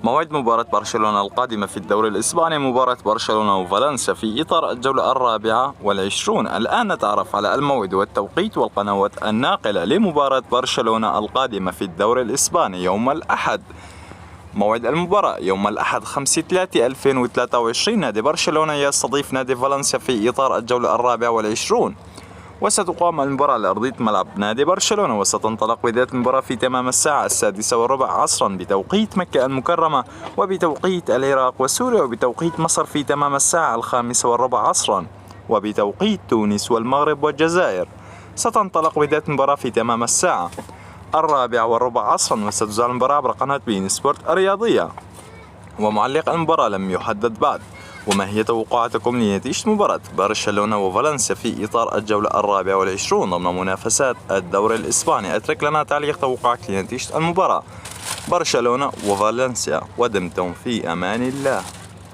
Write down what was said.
موعد مباراة برشلونة القادمة في الدوري الإسباني مباراة برشلونة وفالنسيا في إطار الجولة 24. الآن نتعرف على الموعد والتوقيت والقنوات الناقلة لمباراة برشلونة القادمة في الدوري الإسباني يوم الأحد. موعد المباراة يوم الأحد 5/3/2023. نادي برشلونة يستضيف نادي فالنسيا في إطار الجولة 24، وستقام المباراة على أرضية ملعب نادي برشلونة، وستنطلق بداية المباراة في تمام الساعة 6:15 عصرا بتوقيت مكة المكرمة، وبتوقيت العراق وسوريا، وبتوقيت مصر في تمام الساعة 5:15 عصرا، وبتوقيت تونس والمغرب والجزائر. ستنطلق بداية المباراة في تمام الساعة 4:15 عصرا، وستذاع المباراة عبر قناة بين سبورت الرياضية، ومعلق المباراة لم يحدد بعد. وما هي توقعاتكم لنتيجة مباراة برشلونة وفالنسيا في إطار الجولة 24 ضمن منافسات الدوري الإسباني؟ اترك لنا تعليق توقعك لنتيجة المباراة برشلونة وفالنسيا، ودمتم في أمان الله.